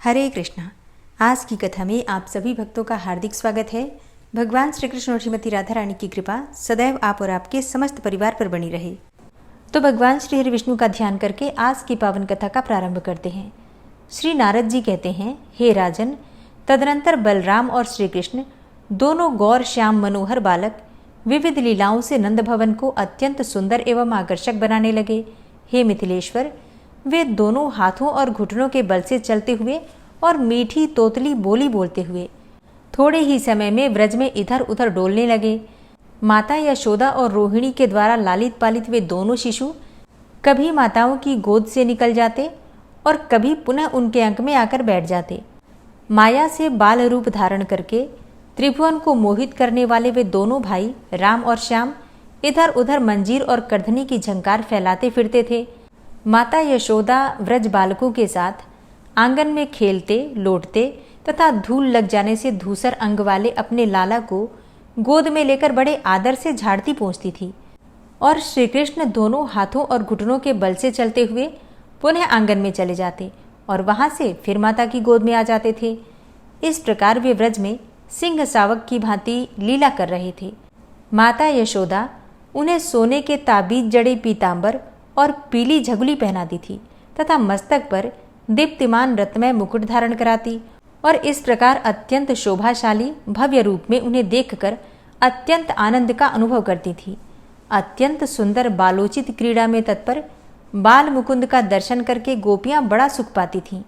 हरे कृष्णा। आज की कथा में आप सभी भक्तों का हार्दिक स्वागत है। भगवान श्री कृष्ण और श्रीमती राधा रानी की कृपा सदैव आप और आपके समस्त परिवार पर बनी रहे। तो भगवान श्री हरि विष्णु का ध्यान करके आज की पावन कथा का प्रारंभ करते हैं। श्री नारद जी कहते हैं, हे राजन, तदनंतर बलराम और श्री कृष्ण दोनों गौर श्याम मनोहर बालक विविध लीलाओं से नंद भवन को अत्यंत सुंदर एवं आकर्षक बनाने लगे। हे मिथिलेश्वर, वे दोनों हाथों और घुटनों के बल से चलते हुए और मीठी तोतली बोली बोलते हुए थोड़े ही समय में व्रज में इधर उधर डोलने लगे। माता यशोदा और रोहिणी के द्वारा लालित पालित वे दोनों शिशु कभी माताओं की गोद से निकल जाते और कभी पुनः उनके अंक में आकर बैठ जाते। माया से बाल रूप धारण करके त्रिभुवन को मोहित करने वाले वे दोनों भाई राम और श्याम इधर उधर मंजीर और करधनी की झंकार फैलाते फिरते थे। माता यशोदा व्रज बालकों के साथ आंगन में खेलते लौटते तथा धूल लग जाने से धूसर अंग वाले अपने लाला को गोद में लेकर बड़े आदर से झाड़ती पहुँचती थी और श्री कृष्ण दोनों हाथों और घुटनों के बल से चलते हुए पुनः आंगन में चले जाते और वहां से फिर माता की गोद में आ जाते थे। इस प्रकार वे व्रज में सिंह सावक की भांति लीला कर रहे थे। माता यशोदा उन्हें सोने के ताबीज जड़े पीतांबर और पीली झगुली पहनाती थी तथा मस्तक पर दीप्तिमान रत्नमय मुकुट धारण कराती और इस प्रकार अत्यंत शोभाशाली भव्य रूप में उन्हें देखकर अत्यंत आनंद का अनुभव करती थी। अत्यंत सुंदर बालोचित क्रीड़ा में तत्पर बाल मुकुंद का दर्शन करके गोपियां बड़ा सुख पाती थीं।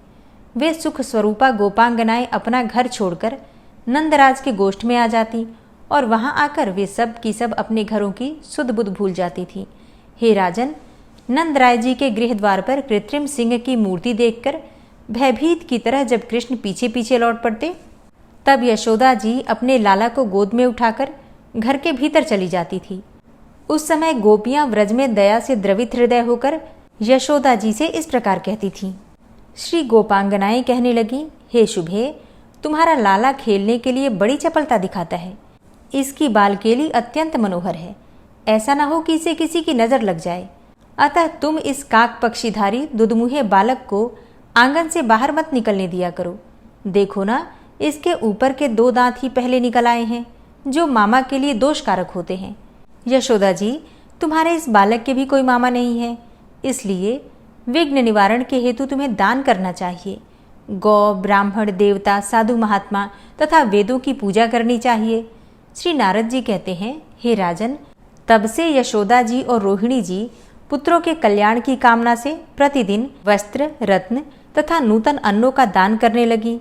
वे सुख स्वरूपा गोपांगनाएं अपना घर छोड़कर नंदराज के गोष्ठ में आ जाती और वहां आकर वे सब की सब अपने घरों की सुध बुध भूल जाती थी। हे राजन, नंदराय जी के गृह द्वार पर कृत्रिम सिंह की मूर्ति देखकर भयभीत की तरह जब कृष्ण पीछे पीछे लौट पड़ते, तब यशोदा जी अपने लाला को गोद में उठाकर घर के भीतर चली जाती थी। उस समय गोपियां व्रज में दया से द्रवित हृदय होकर यशोदा जी से इस प्रकार कहती थीं। श्री गोपांगनाएं कहने लगी, हे शुभे, तुम्हारा लाला खेलने के लिए बड़ी चपलता दिखाता है। इसकी बालकेली अत्यंत मनोहर है। ऐसा न हो कि इसे किसी की नजर लग जाए। अतः तुम इस काक पक्षीधारी दुधमुहे बालक को आंगन से बाहर मत निकलने दिया करो। देखो ना, इसके ऊपर के 2 दांत ही पहले निकल आए हैं, जो मामा के लिए दोषकारक होते हैं। यशोदा जी, तुम्हारे इस बालक के भी कोई मामा नहीं है, इसलिए विघ्न निवारण के हेतु तुम्हें दान करना चाहिए। गौ, ब्राह्मण, देवता, साधु महात्मा तथा वेदों की पूजा करनी चाहिए। श्री नारद जी कहते हैं, हे राजन, तब से यशोदा जी और रोहिणी जी पुत्रों के कल्याण की कामना से प्रतिदिन वस्त्र, रत्न तथा नूतन अन्नों का दान करने लगी।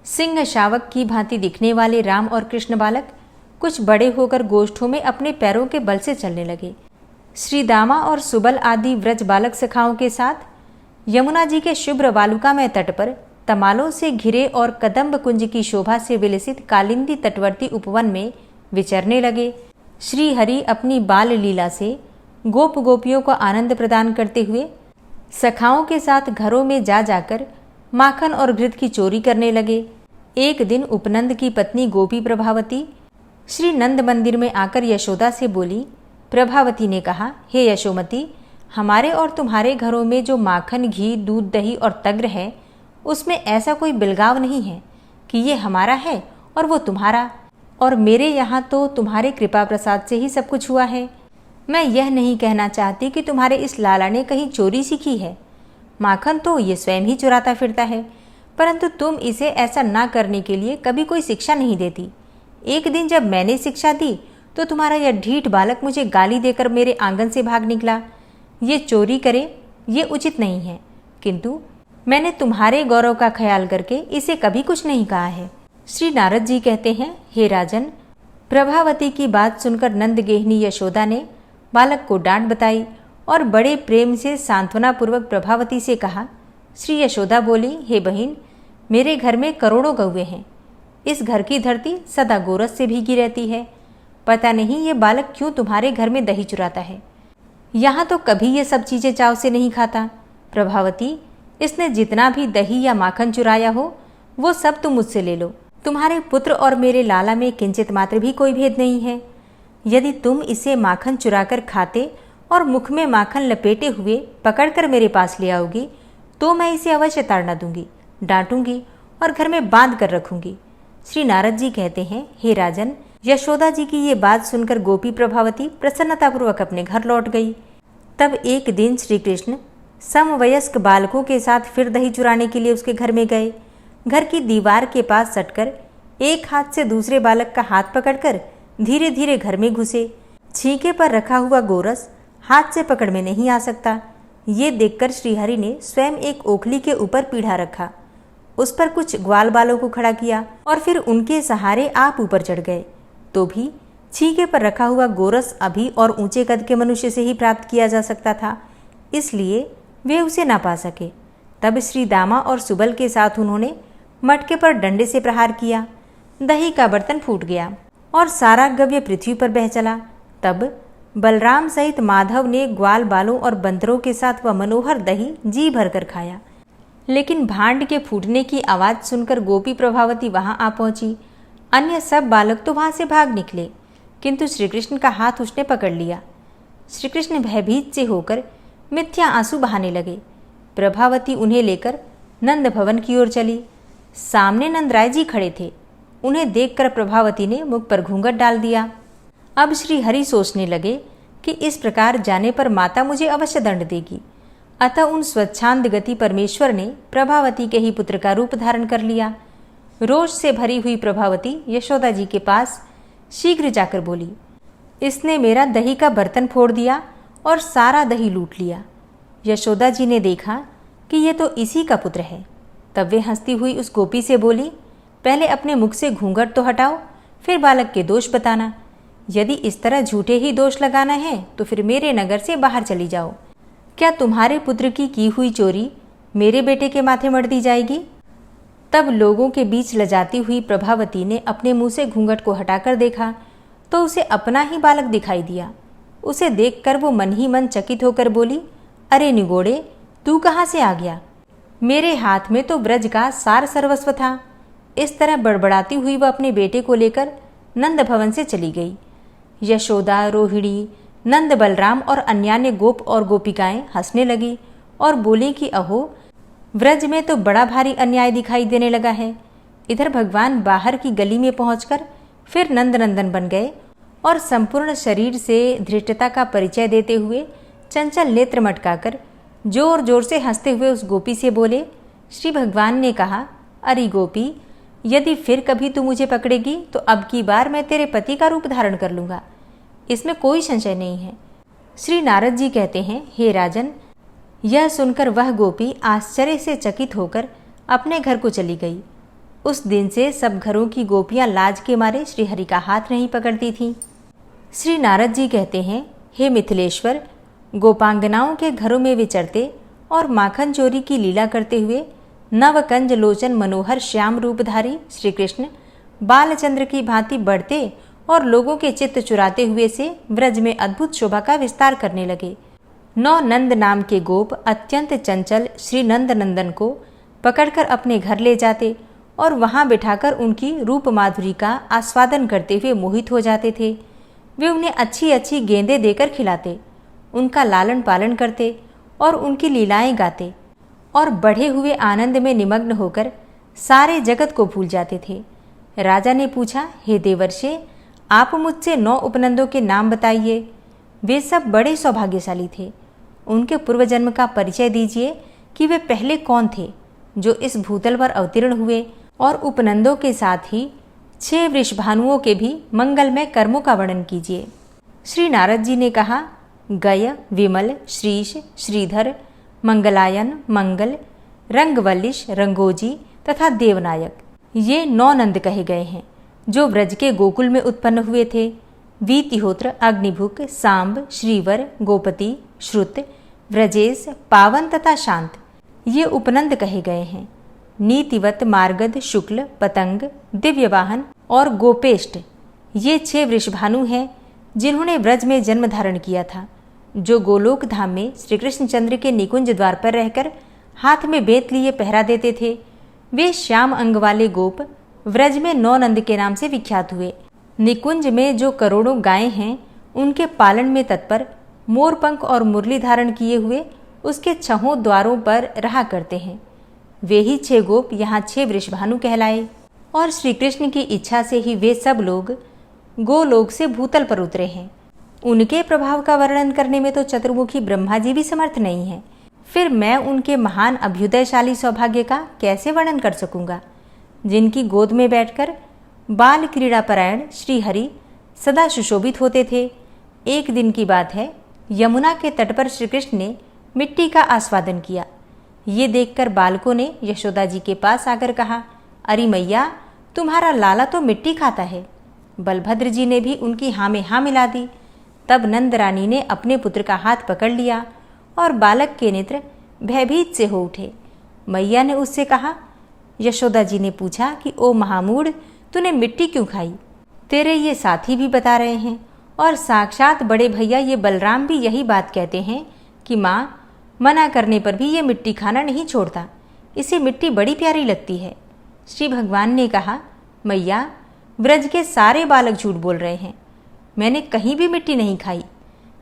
सिंह शावक की भांति दिखने वाले राम और कृष्ण बालक कुछ बड़े होकर गोष्ठों में अपने पैरों के बल से चलने लगे। श्री दामा और सुबल आदि व्रज बालक सखाओं के साथ यमुना जी के शुभ्र वालुकामय तट पर तमालों से घिरे और कदम्ब कुंज की शोभा से विलसित कालिंदी तटवर्ती उपवन में विचरने लगे। श्री हरि अपनी बाल लीला से गोप गोपियों को आनंद प्रदान करते हुए सखाओं के साथ घरों में जा जाकर माखन और घृत की चोरी करने लगे। एक दिन उपनंद की पत्नी गोपी प्रभावती श्री नंद मंदिर में आकर यशोदा से बोली। प्रभावती ने कहा, हे यशोमती, हमारे और तुम्हारे घरों में जो माखन, घी, दूध, दही और तग्र है, उसमें ऐसा कोई बिलगाव नहीं है कि ये हमारा है और वो तुम्हारा, और मेरे यहाँ तो तुम्हारे कृपा प्रसाद से ही सब कुछ हुआ है। मैं यह नहीं कहना चाहती कि तुम्हारे इस लाला ने कहीं चोरी सीखी है। माखन तो ये स्वयं ही चुराता फिरता है, परंतु तुम इसे ऐसा ना करने के लिए कभी कोई शिक्षा नहीं देती। एक दिन जब मैंने शिक्षा दी तो तुम्हारा यह ढीठ बालक मुझे गाली देकर मेरे आंगन से भाग निकला। ये चोरी करे, ये उचित नहीं है, किंतु मैंने तुम्हारे गौरव का ख्याल करके इसे कभी कुछ नहीं कहा है। श्री नारद जी कहते हैं, हे राजन, प्रभावती की बात सुनकर नंद गेहनी यशोदा ने बालक को डांट बताई और बड़े प्रेम से सांत्वना पूर्वक प्रभावती से कहा। श्री यशोदा बोली, हे बहिन, मेरे घर में करोड़ों गौएं हैं। इस घर की धरती सदा गोरस से भीगी रहती है। पता नहीं ये बालक क्यों तुम्हारे घर में दही चुराता है। यहाँ तो कभी ये सब चीजें चाव से नहीं खाता। प्रभावती, इसने जितना भी दही या माखन चुराया हो वो सब तुम मुझसे ले लो। तुम्हारे पुत्र और मेरे लाला में किंचित मात्र भी कोई भेद नहीं है। यदि तुम इसे माखन चुराकर खाते और मुख में माखन लपेटे हुए पकड़कर मेरे पास ले आओगी तो मैं इसे अवश्य ताड़ना दूंगी, डांटूंगी और घर में बांध कर रखूंगी। श्री नारद जी कहते हैं, हे राजन, यशोदा जी की ये बात सुनकर गोपी प्रभावती प्रसन्नतापूर्वक अपने घर लौट गई। तब एक दिन श्री कृष्ण समवयस्क बालकों के साथ फिर दही चुराने के लिए उसके घर में गए। घर की दीवार के पास सटकर एक हाथ से दूसरे बालक का हाथ पकड़कर धीरे धीरे घर में घुसे। छींके पर रखा हुआ गोरस हाथ से पकड़ में नहीं आ सकता। ये देखकर श्रीहरि ने स्वयं एक ओखली के ऊपर पीढ़ा रखा, उस पर कुछ ग्वाल बालों को खड़ा किया और फिर उनके सहारे आप ऊपर चढ़ गए। तो भी छींके पर रखा हुआ गोरस अभी और ऊंचे कद के मनुष्य से ही प्राप्त किया जा सकता था, इसलिए वे उसे ना पा सके। तब श्री दामा और सुबल के साथ उन्होंने मटके पर डंडे से प्रहार किया। दही का बर्तन फूट गया और सारा गव्य पृथ्वी पर बह चला। तब बलराम सहित माधव ने ग्वाल बालों और बंदरों के साथ वह मनोहर दही जी भरकर खाया। लेकिन भांड के फूटने की आवाज़ सुनकर गोपी प्रभावती वहां आ पहुंची। अन्य सब बालक तो वहां से भाग निकले, किंतु श्रीकृष्ण का हाथ उसने पकड़ लिया। श्रीकृष्ण भयभीत से होकर मिथ्या आंसू बहाने लगे। प्रभावती उन्हें लेकर नंद भवन की ओर चली। सामने नंदराय जी खड़े थे। उन्हें देखकर प्रभावती ने मुख पर घूंघट डाल दिया। अब श्री हरि सोचने लगे कि इस प्रकार जाने पर माता मुझे अवश्य दंड देगी। अतः उन स्वच्छांद गति परमेश्वर ने प्रभावती के ही पुत्र का रूप धारण कर लिया। रोष से भरी हुई प्रभावती यशोदा जी के पास शीघ्र जाकर बोली, इसने मेरा दही का बर्तन फोड़ दिया और सारा दही लूट लिया। यशोदा जी ने देखा कि यह तो इसी का पुत्र है। तब वे हंसती हुई उस गोपी से बोली, पहले अपने मुख से घूंघट तो हटाओ, फिर बालक के दोष बताना। यदि इस तरह झूठे ही दोष लगाना है तो फिर मेरे नगर से बाहर चली जाओ। क्या तुम्हारे पुत्र की हुई चोरी मेरे बेटे के माथे मढ़ दी जाएगी? तब लोगों के बीच लजाती हुई प्रभावती ने अपने मुंह से घूंघट को हटाकर देखा तो उसे अपना ही बालक दिखाई दिया। उसे देखकर वो मन ही मन चकित होकर बोली, अरे निगोड़े, तू कहाँ से आ गया? मेरे हाथ में तो ब्रज का सार सर्वस्व था। इस तरह बड़बड़ाती हुई वह अपने बेटे को लेकर नंद भवन से चली गई। यशोदा, रोहिणी, नंद, बलराम और अन्यान्य गोप और गोपिकाएं हंसने लगी और बोली कि अहो, व्रज में तो बड़ा भारी अन्याय दिखाई देने लगा है। इधर भगवान बाहर की गली में पहुंचकर फिर नंदनंदन बन गए और संपूर्ण शरीर से धृष्टता का परिचय देते हुए चंचल नेत्र मटकाकर जोर जोर से हंसते हुए उस गोपी से बोले, श्री भगवान ने कहा, अरे गोपी, यदि फिर कभी तू मुझे पकड़ेगी तो अब की बार मैं तेरे पति का रूप धारण कर लूँगा, इसमें कोई संशय नहीं है। श्री नारद जी कहते हैं, हे राजन, यह सुनकर वह गोपी आश्चर्य से चकित होकर अपने घर को चली गई। उस दिन से सब घरों की गोपियां लाज के मारे श्रीहरि का हाथ नहीं पकड़ती थीं। श्री नारद जी कहते हैं, हे मिथिलेश्वर, गोपांगनाओं के घरों में विचरते और माखन चोरी की लीला करते हुए नवकंज लोचन मनोहर श्याम रूपधारी श्री कृष्ण बालचंद्र की भांति बढ़ते और लोगों के चित्त चुराते हुए से व्रज में अद्भुत शोभा का विस्तार करने लगे। 9 नंद नाम के गोप अत्यंत चंचल श्री नंद नंदन को पकड़कर अपने घर ले जाते और वहां बिठाकर उनकी रूप माधुरी का आस्वादन करते हुए मोहित हो जाते थे। वे उन्हें अच्छी अच्छी गेंदें देकर खिलाते, उनका लालन पालन करते और उनकी लीलाएं गाते और बढ़े हुए आनंद में निमग्न होकर सारे जगत को भूल जाते थे। राजा ने पूछा, हे देवर्षे, आप मुझसे 9 उपनंदों के नाम बताइए। वे सब बड़े सौभाग्यशाली थे। उनके पूर्व जन्म का परिचय दीजिए कि वे पहले कौन थे जो इस भूतल पर अवतीर्ण हुए, और उपनंदों के साथ ही 6 वृषभानुओं के भी मंगलमय कर्मों का वर्णन कीजिए। श्री नारद जी ने कहा, गय, विमल, श्रीश, श्रीधर, मंगलायन, मंगल, रंगवल्लिश, रंगोजी तथा देवनायक, ये 9 नंद कहे गए हैं जो व्रज के गोकुल में उत्पन्न हुए थे। वीतिहोत्र, अग्निभुक, सांब, श्रीवर, गोपति, श्रुत, व्रजेश, पावन तथा शांत, ये उपनंद कहे गए हैं। नीतिवत, मार्गद, शुक्ल, पतंग, दिव्यवाहन और गोपेष्ट, ये 6 वृषभानु हैं जिन्होंने व्रज में जन्म धारण किया था, जो गोलोक धाम में श्री कृष्णचंद्र के निकुंज द्वार पर रहकर हाथ में बेत लिए पहरा देते थे। वे श्याम अंग वाले गोप व्रज में 9 नंद के नाम से विख्यात हुए। निकुंज में जो करोड़ों गायें हैं, उनके पालन में तत्पर मोरपंख और मुरली धारण किए हुए उसके 6 द्वारों पर रहा करते हैं। वे ही 6 गोप यहाँ 6 वृषभानु कहलाए। और श्री कृष्ण की इच्छा से ही वे सब लोग गोलोक से भूतल पर उतरे हैं। उनके प्रभाव का वर्णन करने में तो चतुर्मुखी ब्रह्मा जी भी समर्थ नहीं है, फिर मैं उनके महान अभ्युदयशाली सौभाग्य का कैसे वर्णन कर सकूंगा, जिनकी गोद में बैठकर बाल क्रीड़ापरायण श्री हरि सदा सुशोभित होते थे। एक दिन की बात है, यमुना के तट पर श्री कृष्ण ने मिट्टी का आस्वादन किया। ये देखकर बालकों ने यशोदा जी के पास आकर कहा, अरे मैया, तुम्हारा लाला तो मिट्टी खाता है। बलभद्र जी ने भी उनकी हाँ में हाँ मिला दी। तब नंद रानी ने अपने पुत्र का हाथ पकड़ लिया और बालक के नेत्र भयभीत से हो उठे। मैया ने उससे कहा, यशोदा जी ने पूछा कि ओ महामूढ़, तूने मिट्टी क्यों खाई? तेरे ये साथी भी बता रहे हैं और साक्षात बड़े भैया ये बलराम भी यही बात कहते हैं कि माँ मना करने पर भी ये मिट्टी खाना नहीं छोड़ता, इसे मिट्टी बड़ी प्यारी लगती है। श्री भगवान ने कहा, मैया, ब्रज के सारे बालक झूठ बोल रहे हैं, मैंने कहीं भी मिट्टी नहीं खाई।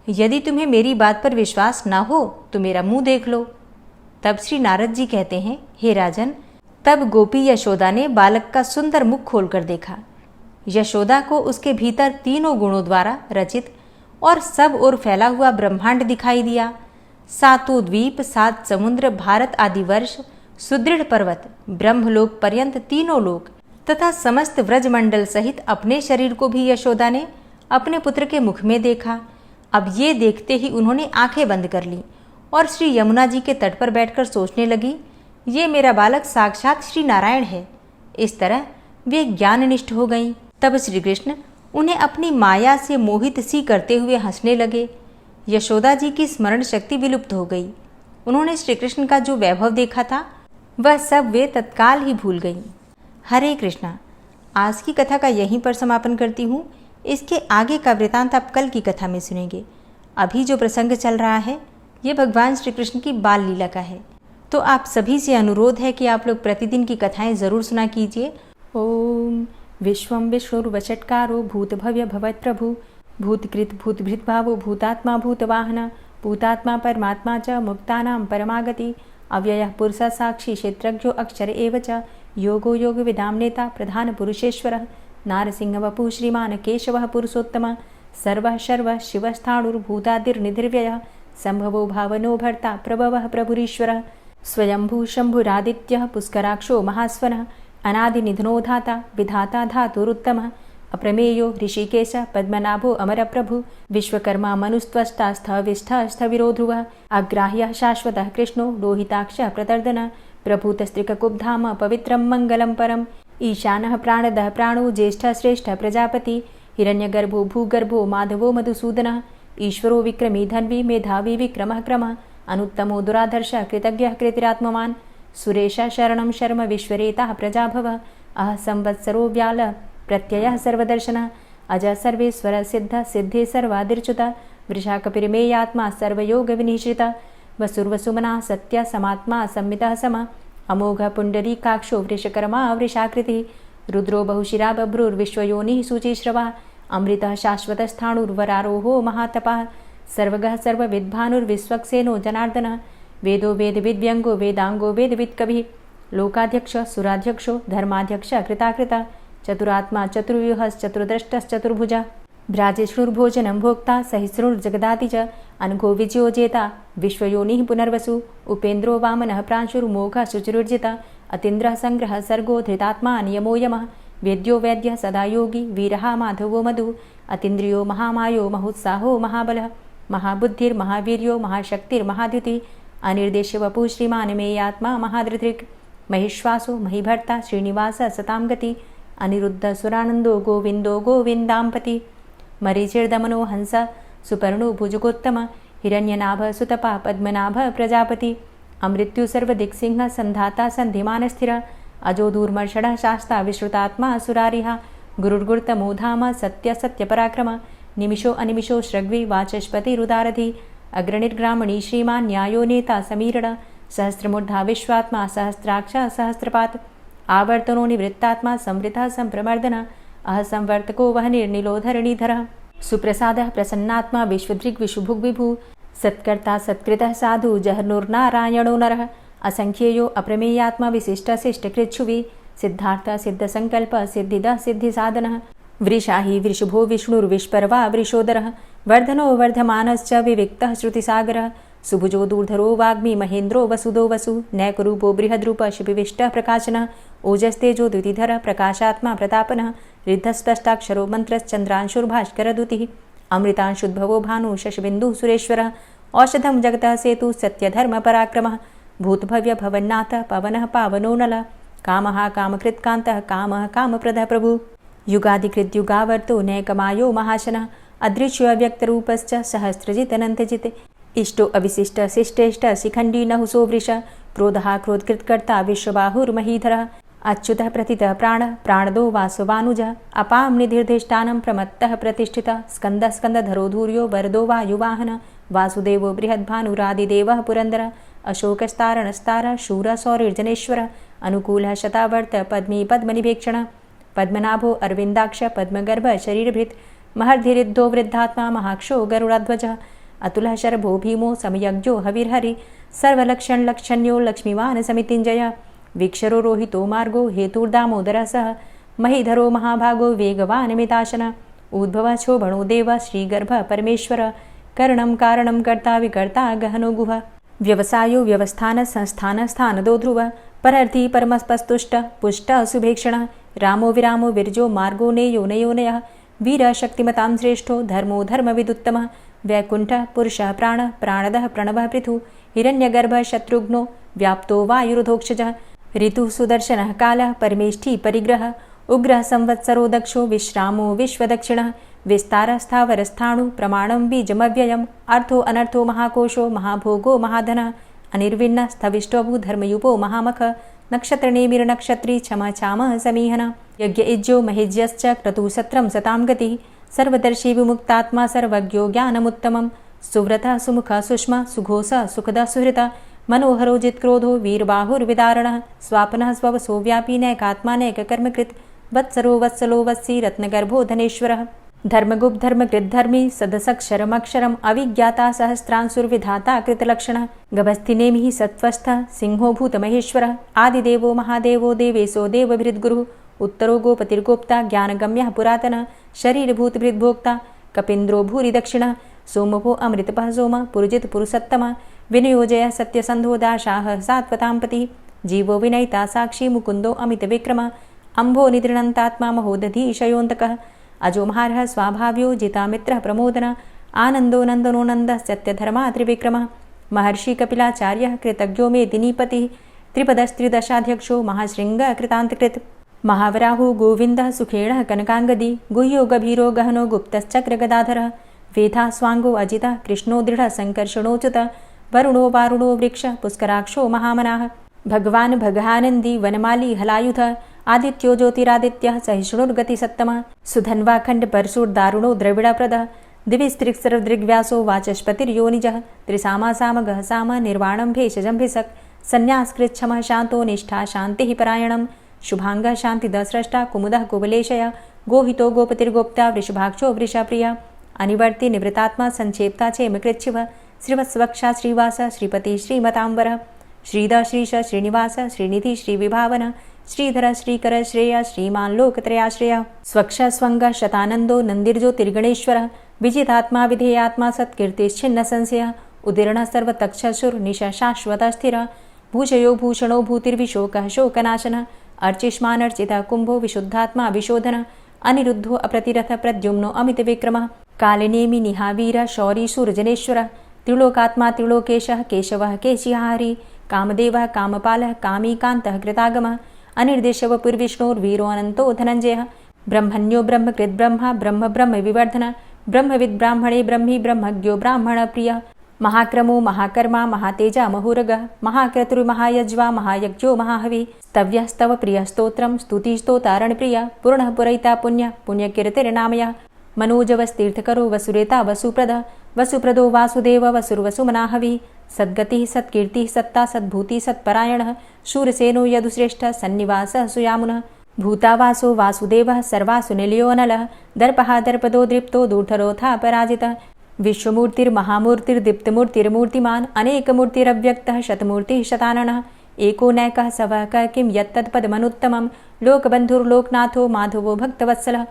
यदि तुम्हें मेरी बात पर विश्वास ना हो तो मेरा मुंह देख लो। तब श्री नारद जी कहते हैं, हे राजन, तब गोपी यशोदा ने बालक का सुंदर मुख खोलकर देखा। यशोदा को उसके भीतर तीनों गुणों द्वारा रचित और सब ओर फैला हुआ ब्रह्मांड दिखाई दिया। 7 द्वीप, 7 समुद्र, भारत आदि वर्ष, सुदृढ़ पर्वत, ब्रह्मलोक पर्यंत तीनों लोक तथा समस्त व्रजमंडल सहित अपने शरीर को भी यशोदा ने अपने पुत्र के मुख में देखा। अब ये देखते ही उन्होंने आंखें बंद कर ली और श्री यमुना जी के तट पर बैठकर सोचने लगी, ये मेरा बालक साक्षात श्री नारायण है। इस तरह वे ज्ञाननिष्ठ हो गईं। तब श्री कृष्ण उन्हें अपनी माया से मोहित सी करते हुए हंसने लगे। यशोदा जी की स्मरण शक्ति विलुप्त हो गई। उन्होंने श्री कृष्ण का जो वैभव देखा था वह सब वे तत्काल ही भूल गईं। हरे कृष्णा। आज की कथा का यहीं पर समापन करती हूँ। इसके आगे का वृतांत आप कल की कथा में सुनेंगे। अभी जो प्रसंग चल रहा है ये भगवान श्री कृष्ण की बाल लीला का है। तो आप सभी से अनुरोध है कि आप लोग प्रतिदिन की कथाएं ज़रूर सुना कीजिए। ओम विश्वं विष्णुर्वषट्कारो भूतभव्य भवत्प्रभु भूतकृत भूतभृत भावो भूतात्मा भूतवाहन भूतात्मा परमात्मा च मुक्तानां परमागति अव्ययः पुरुषः साक्षी क्षेत्रज्ञो अक्षर एव च योगो योगविदां नेता प्रधान पुरुषेश्वरः नारसिंहवपुः श्रीमान् केशवः पुरुषोत्तमः सर्वः शर्वः शिवस्थाणुर्भूतादिर्निधिर्व्ययः संभवो भावनो भर्ता प्रभवः प्रभुरीश्वरः स्वयंभू शंभुरादित्यः पुष्कराक्षो महास्वनः अनादिनिधनो धाता विधाता धातुरुत्तमः अप्रमेयो ऋषिकेश पद्मनाभो अमरप्रभु विश्वकर्मा मनुस्त्वष्टा स्थविष्ठः स्थविरो ध्रुवः अग्राह्यः शाश्वतः कृष्णो लोहिताक्षः प्रतर्दन प्रभूतस्त्रिककुब्धाम पवित्रं मङ्गलं परम् ईशानः प्राणदः प्राणो ज्येष्ठः श्रेष्ठः प्रजापति हिरण्यगर्भो भूगर्भो माधवो मधुसूदनः ईश्वरो विक्रमी धन्वी मेधावी विक्रमः क्रमः अनुत्तमो दुराधर्षः कृतज्ञः कृतिरात्मवान् सुरेशः शरणं शर्म विश्वरेताः प्रजाभवः अह संवत्सरो व्याल प्रत्ययः सर्वदर्शनः अजः सर्वेश्वरः सिद्धः सिद्धे सर्वादिर्च्युतः वृषाकपिर्मेयात्मा सर्वयोगविनिश्रितः वसुर्वसुमनः सत्यः समात्मा संमितः समः अमोघः पुण्डरीकाक्षो वृषकर्मा वृषाकृतिः रुद्रो बहुशिरा बभ्रुर्विश्वयोनिः शुचिश्रवः अमृतः शाश्वतस्थाणुर्वरारोहो महातपः सर्वगः सर्वविद्भानुर्विश्वक्सेनो जनार्दनः वेदो वेदविद्व्यङ्गो वेदाङ्गो वेदवित्कविः लोकाध्यक्षः सुराध्यक्षो धर्माध्यक्षः कृताकृतः चतुरात्मा चतुर्व्यूहश्चतुर्द्रष्टश्चतुर्भुजः भ्राजेष्णुर्भोजनं भोक्ता सहिष्णुर्जगदाति च अनघो विजयोजेता विश्वयोनिः पुनर्वसु उपेन्द्रो वामनः प्रांशुर्मोघः शुचिरुर्जितः अतीन्द्रः संग्रहः सर्गो धृतात्मा नियमो यमः वेद्यो वैद्यः सदा योगी वीरः माधवो मधु अतीन्द्रियो महामायो महोत्साहो महाबलः महाबुद्धिर्महावीर्यो महाशक्तिर्महाद्युतिः अनिर्देश्यवपुः श्रीमान् मेयात्मा महाधृतिर् महिश्वासो महीभर्ता श्रीनिवासः सतां गति अनिरुद्धः सुरानन्दो गोविन्दो गोविन्दाम्पति मरीचिर्दमनो हंस सुपर्णो भुजगोत्तम हिरण्यनाभः सुतपा पद्मनाभः प्रजापति अमृत्यु सर्वदिक्सिंहः सन्धाता सन्धिमानस्थिरः अजो दूर्मर्षणः शास्ता विश्रुतात्मा सुरारिः गुरुर्गुरुतमो धाम सत्य सत्यपराक्रम निमिषो अनिमिषो श्रग्वी वाचस्पतिरुदारधि अग्रणिर्ग्रामणी श्रीमान् न्यायो नेता समीरण सहस्रमूर्धा विश्वात्मा सहस्राक्षा सहस्रपात् आवर्तनो निवृत्तात्मा संवृतः संप्रमर्दन अह संवर्तको वह निर्निलोधरणीधरः सुप्रसादः प्रसन्नात्मा विश्वदृग् विशुभुग् विभु सत्कर्ता सत्कृतः साधु जहर्नुर्नारायणो नरः असंख्येयो अप्रमेयात्मा विशिष्ट शिष्टकृच्छुवि सिद्धार्थ सिद्धसंकल्प सिद्धिदः सिद्धिसाधनः वृषाहि वृषभो विष्णुर्विष्परवा वृषोदरः वर्धनो वर्धमानश्च विविक्तः श्रुतिसागरः सुभुजो दूर्धरो वाग्मी महेन्द्रो वसुदो वसु नैकरूपो बृहद्रूप शिपिविष्टः प्रकाशनः ओजस्तेजो द्युतिधर प्रकाशात्मा प्रतापनः रिद्धस्पष्टाक्षरो मन्त्रश्चन्द्रांशुर्भास्करदुतिः अमृतांशुद्भवो भानु शशबिन्दुः सुरेश्वरः औषधं जगतः सेतु सत्यधर्मपराक्रमः भूतभव्य भवन्नाथ पवनः पावनो नलः कामः कामकृत्कान्तः कामः कामप्रदः प्रभु युगादिकृद्युगावर्तो नैकमायो महाशनः अदृश्यो व्यक्तरूपश्च सहस्रजित् अनन्तजित् इष्टो अविशिष्ट शिष्टेष्ट शिखण्डी नहुसो वृष क्रोधः क्रोधकृत्कर्ता विश्वबाहुर्महीधरः अच्युतः प्रतितः प्राणदो वासवानुजः अपां निधिर्धिष्ठानं प्रमत्तः प्रतिष्ठितः स्कन्दः स्कन्दधरो धूर्यो वरदो वायुवाहनः वासुदेवो बृहद्भानुरादिदेवः पुरन्दरः अशोकस्तारणस्तारः शूरः सौरिर्जनेश्वरः अनुकूलः शतावर्त पद्मी पद्मनिभेक्षणः पद्मनाभो अरविन्दाक्ष पद्मगर्भ शरीरभृत् महर्धिरिद्धो वृद्धात्मा महाक्षो गरुडाध्वजः अतुलः शरभो भीमो समयज्ञो हविर्हरि सर्वलक्षणलक्षण्यो लक्ष्मीवान् समितिञ्जयः वीक्षरो रोहितो मार्गो हेतुर्दामोदरः सः महीधरो महाभागो वेगवान् मिताशनः उद्भवः क्षोभणो देवः श्रीगर्भः परमेश्वरः करणं कारणं कर्ता विकर्ता गहनो गुहः व्यवसायो व्यवस्थान संस्थान स्थानदो ध्रुवः परर्थी परमस्पस्तुष्ट पुष्ट सुभेक्षणः रामो विरामो विरजो मार्गो नेयो नयोनयः वीरः शक्तिमतां श्रेष्ठो धर्मो धर्मविदुत्तमः वैकुण्ठः पुरुषः प्राणः प्राणदः प्रणवः पृथुः हिरण्यगर्भः शत्रुघ्नो व्याप्तो वायुरुधोक्षजः ऋतुः सुदर्शनः कालः परमेष्ठी परिग्रहः उग्रः संवत्सरो दक्षो विश्रामो विश्वदक्षिणः विस्तारः स्थावरस्थाणु प्रमाणं बीजमव्ययम् अर्थो अनर्थो महाकोशो महाभोगो महाधनः अनिर्विण्णः स्थविष्टोभू धर्मयुपो महामखः नक्षत्रनेमिर्नक्षत्री क्षमा क्षामः समीहनः यज्ञ इज्यो महेज्यश्च क्रतुसत्रं सतां गतिः सर्वदर्शी विमुक्तात्मा सर्वज्ञो ज्ञानमुत्तमं सुव्रतः सुमुखः सुष्मा सुघोषः सुखदः सुहृतः मनोहरो जित्क्रोधो वीरबाहुर्विदारणः स्वापनः स्ववसो व्यापी नैकात्मा नैककर्मकृत् वत्सरो वत्सलो वत्सी रत्नगर्भो धनेश्वरः धर्मगुप्त धर्मकृद्धर्मी सदसक्षरमक्षरम् अविज्ञाता सहस्रांशुर्विधाता कृतलक्षणः गभस्तिनेमिः सत्त्वस्थः सिंहो भूतमहेश्वरः आदिदेवो महादेवो देवेशो देवभृद्गुरुः उत्तरो गोपतिर्गोप्ता ज्ञानगम्यः पुरातनः शरीरभूतभृद्भोक्ता कपीन्द्रो भूरि दक्षिणः सोमभो अमृतपः सोमः पुरुजित् पुरुषोत्तमः विनयोजयः सत्यसन्धो दाशाः सात्वतां पतिः जीवो विनयिता साक्षी मुकुन्दो अमितविक्रमः अम्भो निद्रणन्तात्मा महोदधीशयोऽन्तकः अजो महारः स्वाभाव्यो जितामित्रः प्रमोदनः आनन्दो नन्दनो नन्दः सत्यधर्मा त्रिविक्रमः महर्षि कपिलाचार्यः कृतज्ञो मेदिनीपतिः त्रिपदस्त्रिदशाध्यक्षो महाशृङ्गः कृतान्तकृत् महावराहो गोविन्दः सुखेणः कनकाङ्गदी गुह्यो गभीरो गहनो गुप्तश्चक्रगदाधरः वेधा स्वाङ्गो अजितः कृष्णो दृढः सङ्कर्षणोच्युतः वरुणो वारुणो वृक्षः पुष्कराक्षो महामनाः भगवान् भगानन्दी वनमाली हलायुधः आदित्यो ज्योतिरादित्यः सहिष्णुर्गतिसत्तमः सुधन्वा खण्डपरशुर्दारुणो द्रविडप्रदः दिविस्त्रिक्सर्वदृग्व्यासो वाचस्पतिर्योनिजः त्रिसामा सामगः साम निर्वाणं भेषजं भिषक् संन्यासकृच्छमः शान्तो निष्ठा शान्तिः परायणं शुभाङ्गः शान्तिदस्रष्टा कुमुदः कुवलेशयः गोहितो गोपतिर्गोप्ता वृषभाक्षो वृषाप्रियः अनिवर्ति निवृतात्मा संक्षेप्ता चेमकृच्छिवः श्रीवत्सवक्षा श्रीवास श्रीपति श्रीमताम्बरः श्रीधर श्रीश श्रीनिवास श्रीनिधि श्रीविभावन श्रीधर श्रीकर श्रेय श्रीमान् लोकत्रयाश्रयः स्वक्ष स्वङ्ग शतानन्दो नन्दिर्ज्योतिर्गणेश्वरः विजितात्मा विधेयात्मा सत्कीर्तिश्छिन्न संशयः उदीर्णः सर्वतक्षशुर्निश शाश्वतः स्थिरः भूषयो भूषणो भूतिर्विशोकः शोकनाशनः अर्चिष्मानर्चितः कुम्भो विशुद्धात्मा विशोधनः अनिरुद्धो अप्रतिरथ प्रद्युम्नो अमितविक्रमः कालिनेमि निहावीरः शौरी शूरजनेश्वरः त्रिलोकात्मा त्रिलोकेशः केशवः केशिहारी कामदेवः कामपालः कामीकान्तः कृतागमः अनिर्देशवपुर्विष्णोर्वीरो अनन्तो धनञ्जयः ब्रह्मण्यो ब्रह्मकृद्ब्रह्मा ब्रह्म ब्रह्म विवर्धनः ब्रह्मविद् ब्राह्मणे ब्रह्मी ब्रह्मज्ञो ब्राह्मणप्रियः महाक्रमो महाकर्मा महातेजा महोरगः महाक्रतुर्महायज्वा महायज्ञो महाहवि स्तव्यः स्तव प्रियः स्तोत्रं स्तुतिस्तोतारणप्रियः पूर्णः पुरैता पुण्यः पुण्यकीर्तिर्नामयः मनोजवस्तीर्थकरो वसुरेता वसुप्रदः वसुप्रदो वासुदेव वसुर्वसुमनाहवि सद्गतिः सत्कीर्तिः सत्ता सद्भूतिः सत्परायणः शूरसेनो यदुश्रेष्ठः सन्निवासः सुयामुनः भूतावासो वासुदेवः सर्वासु निलयो अनलः दर्पः दर्पदो दृप्तो दूर्धरोऽथा पराजितः विश्वमूर्तिर्महामूर्तिर्दीप्तमूर्तिर्मूर्तिमान् अनेकमूर्तिरव्यक्तः शतमूर्तिः शताननः एको नैकः सवकः किं यत्तत्पदमनुत्तमं लोकबन्धुर्लोकनाथो माधवो भक्तवत्सलः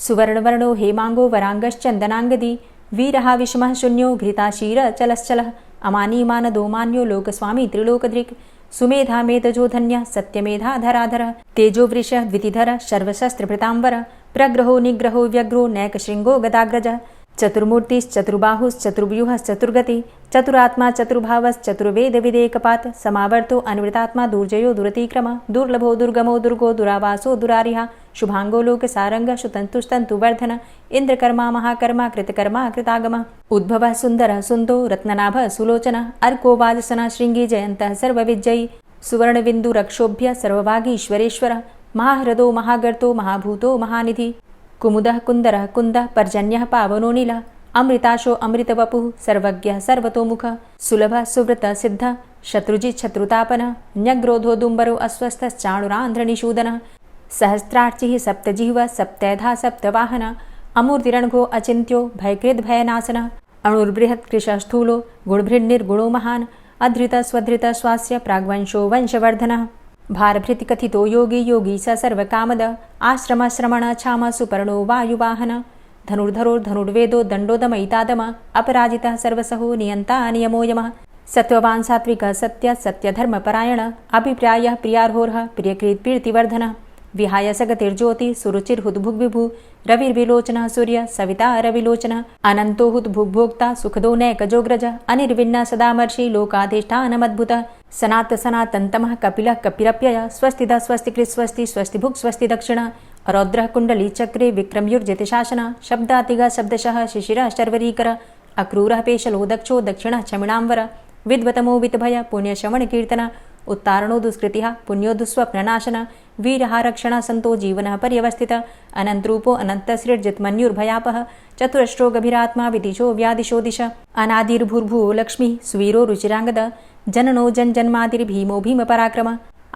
सुवर्णवर्णो हेमाङ्गो वराङ्गश्चन्दनाङ्गदी वीरः विषमः शून्यो घृताशीरचलश्चलः अमानीमानदो मान्यो लोकस्वामी त्रिलोकदृक् सुमेधा मेधजो धन्यः सत्यमेधाधराधरः तेजोवृषः द्वितिधरः सर्वशस्त्रभृताम्बरः प्रग्रहो निग्रहो व्यग्रो नैकशृङ्गो गदाग्रजः चतुर्मूर्तिश्चतुर्बाहुश्चतुर्व्यूहश्चतुर्गति चतुरात्मा चतुर्भावश्चतुर्वेदविदेकपात् समावर्तो अनुवृतात्मा दुर्जयो दुरतिक्रम दुर्लभो दुर्गमो दुर्गो दुरावासो दुरारिहा शुभांगो लोकसारंगः सुतन्तुस्तन्तुवर्धन इन्द्रकर्मा महाकर्मा कृतकर्मा कृतागमः उद्भवः सुन्दरः सुन्दो रत्ननाभः सुलोचनः अर्को वाजसनः शृङ्गी जयन्तः सर्वविजयी सुवर्णबिन्दुरक्षोभ्य सर्वभागीश्वरेश्वरः महाहृदो महागर्तो महाभूतो महानिधि कुमुदः कुन्दरः कुन्दः पर्जन्यः पावनो नीलः अमृताशो अमृतवपुः सर्वज्ञः सर्वतोमुखः सुलभः सुव्रतः सिद्धः शत्रुजित् शत्रुतापनः न्यग्रोधो दुम्बरो अस्वस्थश्चाणुरान्ध्रनिषूदनः सहस्रार्चिः सप्तजिह्वः सप्तैधा सप्तवाहनः अमूर्तिरणघो अचिन्त्यो भयकृद्भयनाशनः अणुर्बृहत्कृशः स्थूलो गुणभृन्निर्गुणो महान् अधृतः स्वधृतः स्वास्य प्राग्वंशो वंशवर्धनः भारभृतिकथितो योगी योगी स सर्वकामद आश्रमश्रमण क्षाम सुपर्णो वायुवाहन धनुर्धरोर्धनुर्वेदो दण्डोदमयितादम अपराजितः सर्वसहो नियन्ता नियमो यमः सत्त्ववान् सात्विकः सत्य सत्यधर्मपरायण अभिप्रायः प्रियार्होर्ह प्रियकृत्प्रीतिवर्धनः विहाय सगतिर्ज्योति सुरुचिर्हुद्भुग्विभु रविर्विलोचनः सूर्य सविता रविलोचनः अनन्तो हुद्भुग्भोक्ता सुखदो नैकजोग्रज अनिर्विण्ण सदामर्षि लोकाधिष्ठानमद्भुतः सनात सनातन्तमः कपिलः कपिरप्ययः स्वस्तिदः स्वस्तिकृत् स्वस्ति स्वस्तिभुक् स्वस्ति दक्षिणः रौद्रः कुण्डली चक्रे विक्रमयुर्जितशासनः शब्दातिगः शब्दशः शिशिरः शर्वरीकरः अक्रूरः पेशलो दक्षो दक्षिणः क्षमिणाम्बर विद्वतमो वितभय पुण्यश्रवणकीर्तन उत्तारणो दुष्कृतिः पुण्यो दुःस्वप्ननाशन वीरः रक्षणः सन्तो जीवनः पर्यवस्थितः अनन्तरूपो अनन्तसृर्जितमन्युर्भयापः चतुरष्ट्रो गभीरात्मा विदिशो व्यादिशो दिश अनादिर्भूर्भुवो लक्ष्मीः सुवीरो रुचिराङ्गद जननो जन्मादिर्भीमो भीमपराक्रम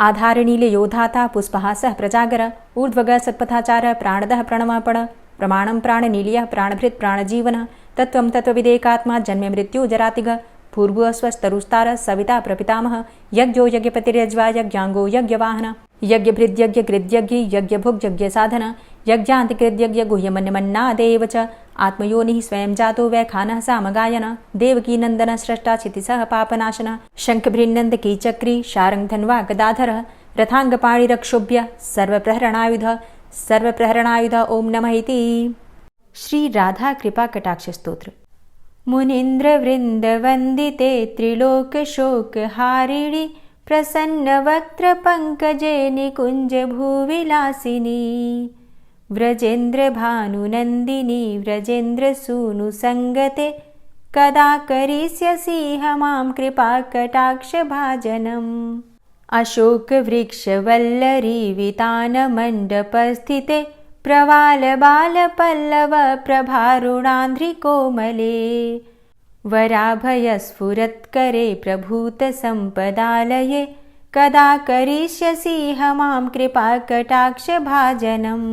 आधारनीलयोधाता पुष्पहासः प्रजागर ऊर्ध्वगः सत्पथाचारः प्राणदः प्रणवापण प्रमाणं प्राणनीलयः प्राणभृत् प्राणजीवनः तत्त्वं तत्त्वविदेकात्मा जन्ममृत्यु जरातिगः भूर्भुवः स्वस्तरुस्तारः सविता प्रपितामहः यज्ञो यज्ञपतिर्यज्वा यज्ञाङ्गो यज्ञवाहनः यज्ञभृद्यज्ञकृद्यज्ञी यज्ञभुग्यज्ञसाधन यज्ञान्तिकृद्यज्ञ गुह्यमन्यमन्नादेव च आत्मयोनिः स्वयं जातो वैखानः सामगायन देवकीनन्दनः स्रष्टा क्षितिसः पापनाशनः शङ्खभृन्नन्दकीचक्री शारङ्गधन्वा गदाधरः रथाङ्गपाणिरक्षोभ्य सर्वप्रहरणायुध ओं नमः इति। श्री राधा कृपा कटाक्ष स्तोत्र। मुनीन्द्रवृन्दवन्दिते त्रिलोकशोकहारिणि प्रसन्नवक्त्रपङ्कजे निकुञ्जभूविलासिनी व्रजेन्द्रभानुनन्दिनी व्रजेन्द्रसूनुसङ्गते कदा करिष्यसि मां कृपाकटाक्षभाजनम् अशोकवृक्षवल्लरी वितानमण्डपस्थिते प्रवालबालपल्लव प्रभारुणान्ध्रिकोमले वराभयस्फुरत्करे प्रभूतसम्पदालये कदा करिष्यसि मां कृपाकटाक्षभाजनम्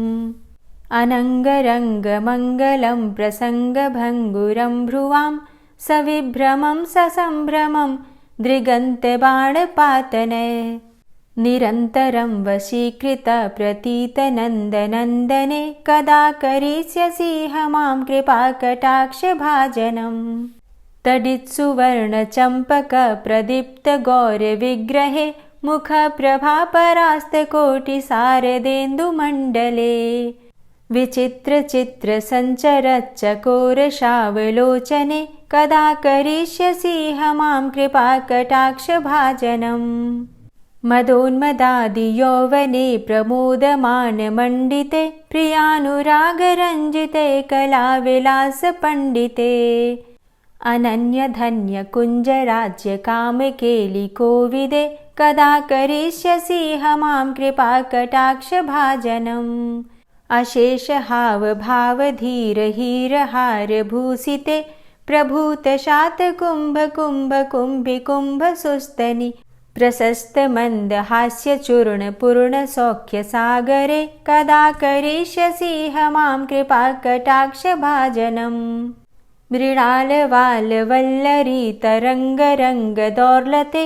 अनङ्गरङ्गमङ्गलं प्रसङ्गभङ्गुरं भ्रुवां सविभ्रमं ससम्भ्रमं दृगन्तबाणपातने निरन्तरं वशीकृत प्रतीतनन्दनन्दने कदा करिष्यसि मां कृपाकटाक्षभाजनम् तडित्सुवर्णचम्पकप्रदीप्तगौरविग्रहे मुखप्रभापरास्तकोटिसारदेन्दुमण्डले विचित्रचित्रसञ्चरच्चकोरशावलोचने कदा करिष्यसि मां कृपाकटाक्षभाजनम् मदोन्मदादियौवने प्रमोदमानमण्डिते प्रियानुरागरञ्जिते कलाविलासपण्डिते अनन्यधन्यकुञ्जराज्यकामकेलिकोविदे कदा करिष्यसि मां कृपाकटाक्षभाजनम् अशेषहावभावधीरहीरहारभूषिते प्रभूतशातकुम्भकुम्भकुम्भिकुम्भसुस्तनि प्रशस्तमन्दहास्यचूर्णपूर्णसौख्यसागरे कदा करिष्यसि मां कृपाकटाक्षभाजनम् मृणालवालवल्लरी तरङ्गरङ्गदौर्लते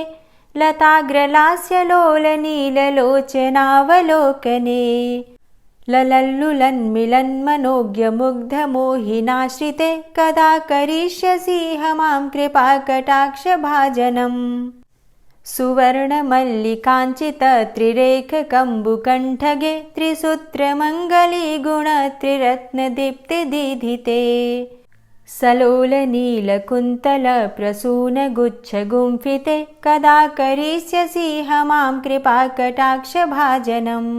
लताग्रलास्यलोलनीललोचनावलोकने ललल्लुलन्मिलन्मनोज्ञमुग्धमोहिनाश्रिते कदा करिष्यसि मां कृपाकटाक्षभाजनम् सुवर्णमल्लिकाञ्चितत्रिरेखकम्बुकण्ठगे त्रिसूत्रमङ्गलीगुणत्रिरत्नदीप्तिदीधिते सलोलनीलकुन्तलप्रसूनगुच्छगुम्फिते कदा करिष्यसि मां कृपाकटाक्षभाजनम्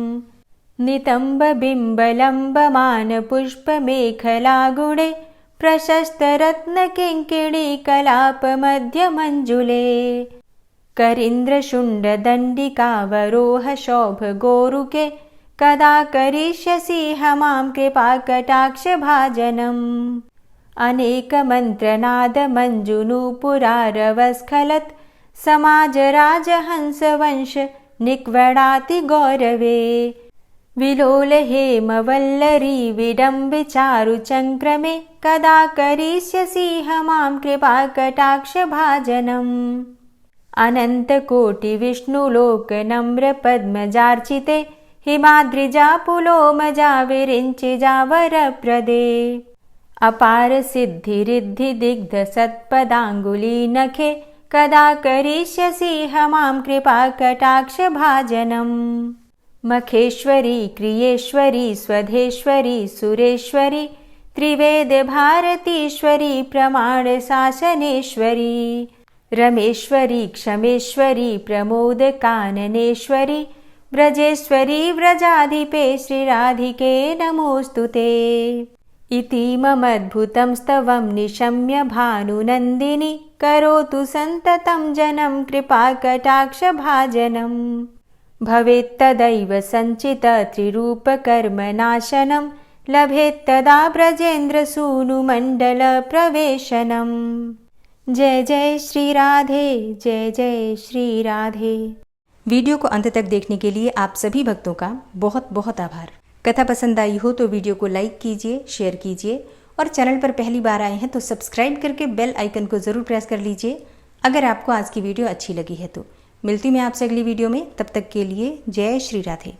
नितम्बबिम्बलम्बमानपुष्पमेखलागुणे प्रशस्तरत्नकिङ्किणीकलापमध्यमञ्जुले करीन्द्रशुण्डदण्डिकावरोहशोभगोरुके कदा करिष्यसि मां कृपाकटाक्षभाजनम् अनेकमन्त्रनादमञ्जुनूपुरारवस्खलत् समाजराजहंसवंश निक्वडाति गौरवे विलोलहेमवल्लरी विडम्बिचारुचङ्क्रमे कदा करिष्यसि मां कृपाकटाक्षभाजनम् अनन्तकोटिविष्णुलोकनम्रपद्मजार्चिते हिमाद्रिजापुलोमजा विरिञ्चिजावरप्रदे अपारसिद्धिरिद्धिदिग्धसत्पदाङ्गुलीनखे कदा करिष्यसि मां कृपाकटाक्षभाजनम् मखेश्वरी क्रियेश्वरी स्वधेश्वरी सुरेश्वरी त्रिवेदभारतीश्वरी प्रमाणशासनेश्वरी रमेश्वरी क्षमेश्वरी प्रमोदकाननेश्वरी व्रजेश्वरी व्रजाधिपे श्रीराधिके नमोऽस्तुते इतीममद्भुतं स्तवं निशम्य भानुनन्दिनी करोतु सन्ततं जनं कृपाकटाक्षभाजनम् भवेत्तदैव सञ्चितत्रिरूपकर्मनाशनं लभेत्तदा ब्रजेन्द्रसूनुमण्डलप्रवेशनम् जय जय श्री राधे, जय जय श्री राधे। वीडियो को अंत तक देखने के लिए आप सभी भक्तों का बहुत बहुत आभार। कथा पसंद आई हो तो वीडियो को लाइक कीजिए, शेयर कीजिए और चैनल पर पहली बार आए हैं तो सब्सक्राइब करके बेल आइकन को ज़रूर प्रेस कर लीजिए अगर आपको आज की वीडियो अच्छी लगी है तो। मिलती मैं आपसे अगली वीडियो में, तब तक के लिए जय श्री राधे।